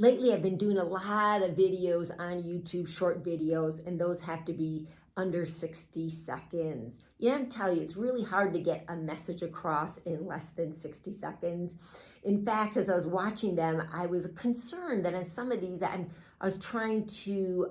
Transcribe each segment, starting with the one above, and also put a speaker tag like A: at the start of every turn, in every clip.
A: Lately, I've been doing a lot of videos on YouTube, short videos, and those have to be under 60 seconds. I'm telling you, it's really hard to get a message across in less than 60 seconds. In fact, as I was watching them, I was concerned that on some of these, I was trying to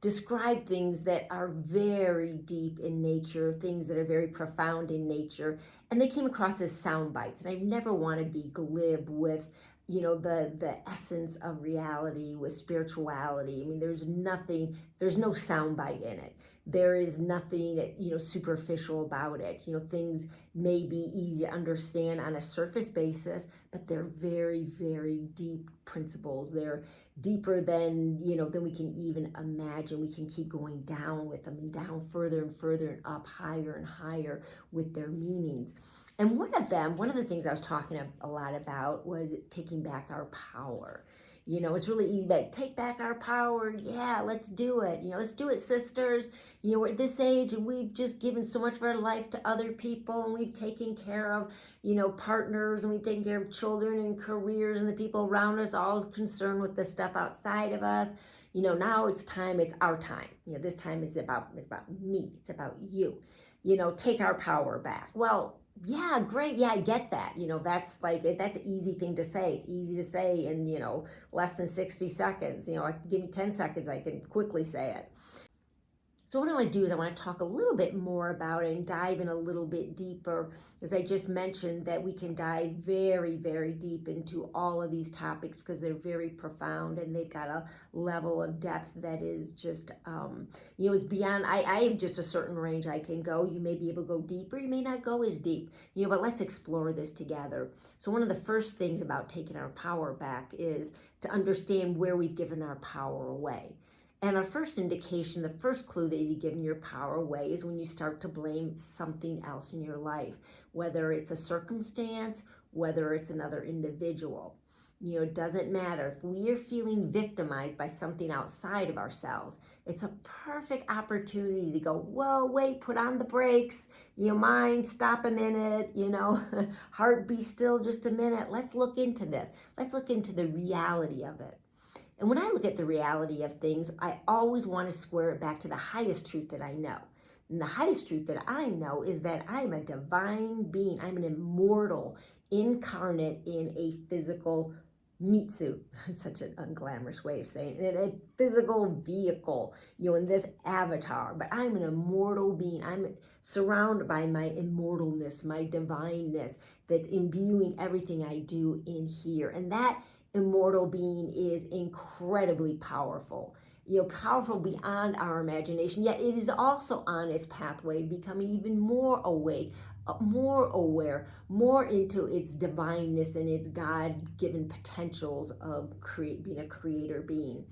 A: describe things that are very deep in nature, things that are very profound in nature, and they came across as sound bites. And I never want to be glib with the essence of reality, with spirituality. I mean, there's no soundbite in it. There is nothing superficial about it. Things may be easy to understand on a surface basis, but they're very, very deep principles. They're deeper than we can even imagine. We can keep going down with them, and down further and further, and up higher and higher with their meanings. And one of the things I was talking a lot about was taking back our power. It's really easy to take back our power. Yeah, let's do it. Let's do it, sisters. We're at this age and we've just given so much of our life to other people, and we've taken care of, partners, and we've taken care of children and careers and the people around us, all concerned with the stuff outside of us. Now it's our time. This time it's about me. It's about you. Take our power back. Well, yeah, great. Yeah, I get that. That's an easy thing to say. It's easy to say in, less than 60 seconds. Give me 10 seconds, I can quickly say it. So what I want to do is I want to talk a little bit more about it and dive in a little bit deeper. As I just mentioned, that we can dive very, very deep into all of these topics because they're very profound and they've got a level of depth that is just, is beyond, I have just a certain range I can go. You may be able to go deeper, you may not go as deep, but let's explore this together. So one of the first things about taking our power back is to understand where we've given our power away. And our first indication, the first clue that you've given your power away is when you start to blame something else in your life, whether it's a circumstance, whether it's another individual. It doesn't matter. If we are feeling victimized by something outside of ourselves, it's a perfect opportunity to go, whoa, wait, put on the brakes, mind, stop a minute, heart, be still just a minute. Let's look into this. Let's look into the reality of it. And when I look at the reality of things, I always want to square it back to the highest truth that I know. And the highest truth that I know is that I'm a divine being. I'm an immortal, incarnate in a physical meat suit. It's such an unglamorous way of saying it. A physical vehicle, in this avatar. But I'm an immortal being. I'm surrounded by my immortalness, my divineness that's imbuing everything I do in here. And that immortal being is incredibly powerful, powerful beyond our imagination, yet it is also on its pathway becoming even more awake, more aware, more into its divineness and its God-given potentials of being a creator being.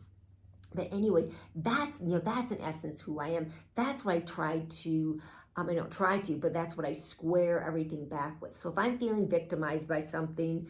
A: But anyways, that's in essence who I am. That's what I try to I don't try to, but that's what I square everything back with. So if I'm feeling victimized by something,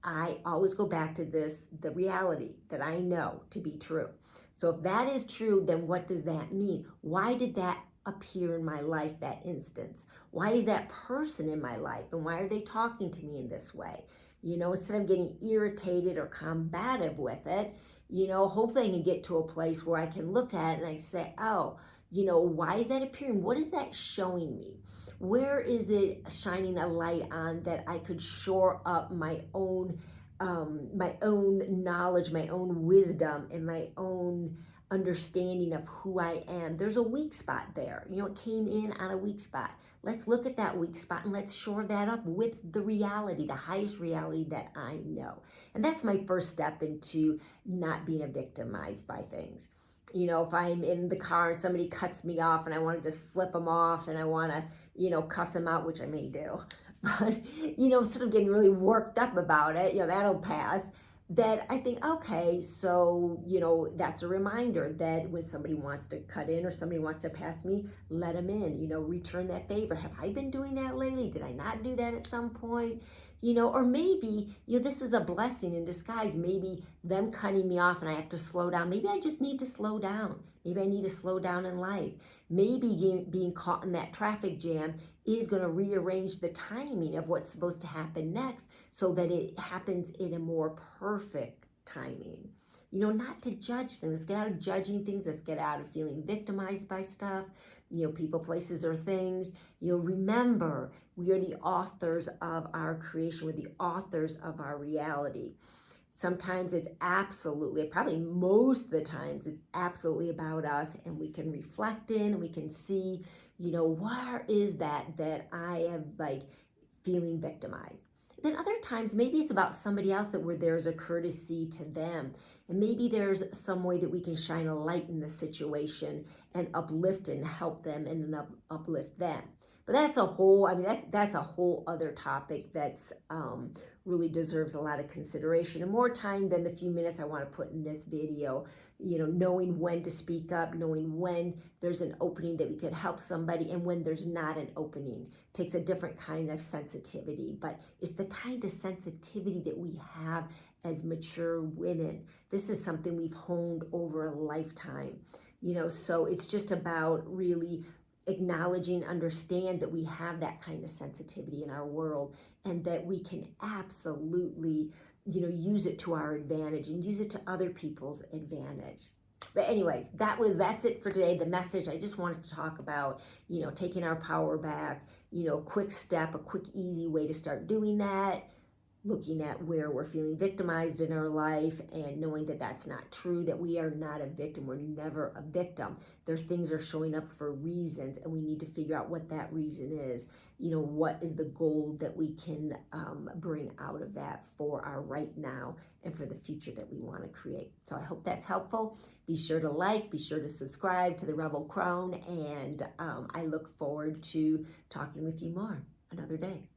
A: I always go back to the reality that I know to be true. So if that is true, then what does that mean? Why did that appear in my life, that instance? Why is that person in my life? And why are they talking to me in this way? Instead of getting irritated or combative with it, hopefully I can get to a place where I can look at it and I say, oh, why is that appearing? What is that showing me? Where is it shining a light on that I could shore up my own knowledge, my own wisdom, and my own understanding of who I am? There's a weak spot there. It came in on a weak spot. Let's look at that weak spot and let's shore that up with the reality, the highest reality that I know. And that's my first step into not being victimized by things. If I'm in the car and somebody cuts me off and I want to just flip them off and I want to, cuss them out, which I may do, but, sort of getting really worked up about it, that'll pass. That I think, okay, so, that's a reminder that when somebody wants to cut in or somebody wants to pass me, let them in, return that favor. Have I been doing that lately? Did I not do that at some point? or maybe, this is a blessing in disguise. Maybe them cutting me off and I have to slow down. Maybe I just need to slow down. Maybe I need to slow down in life. Maybe being caught in that traffic jam is going to rearrange the timing of what's supposed to happen next so that it happens in a more perfect timing. Not to judge things. Let's get out of judging things. Let's get out of feeling victimized by stuff, people, places, or things. Remember, we are the authors of our creation. We're the authors of our reality. Sometimes it's absolutely, probably most of the times, it's absolutely about us, and we can reflect in, and we can see, where is that I am feeling victimized. Then other times, maybe it's about somebody else, that where there's a courtesy to them. And maybe there's some way that we can shine a light in the situation and uplift and help them and uplift them. But that's a whole, that's a whole other topic that's really deserves a lot of consideration and more time than the few minutes I want to put in this video. Knowing when to speak up, knowing when there's an opening that we could help somebody, and when there's not an opening. Takes a different kind of sensitivity, but it's the kind of sensitivity that we have as mature women. This is something we've honed over a lifetime, so it's just about really acknowledging, understand that we have that kind of sensitivity in our world, and that we can absolutely, use it to our advantage and use it to other people's advantage. But anyways, that's it for today. The message I just wanted to talk about, taking our power back, quick step, a quick, easy way to start doing that. Looking at where we're feeling victimized in our life and knowing that that's not true, that we are not a victim. We're never a victim. There's things are showing up for reasons, and we need to figure out what that reason is. What is the goal that we can bring out of that for our right now and for the future that we want to create. So I hope that's helpful. Be sure to like, be sure to subscribe to the Rebel Crone, and I look forward to talking with you more another day.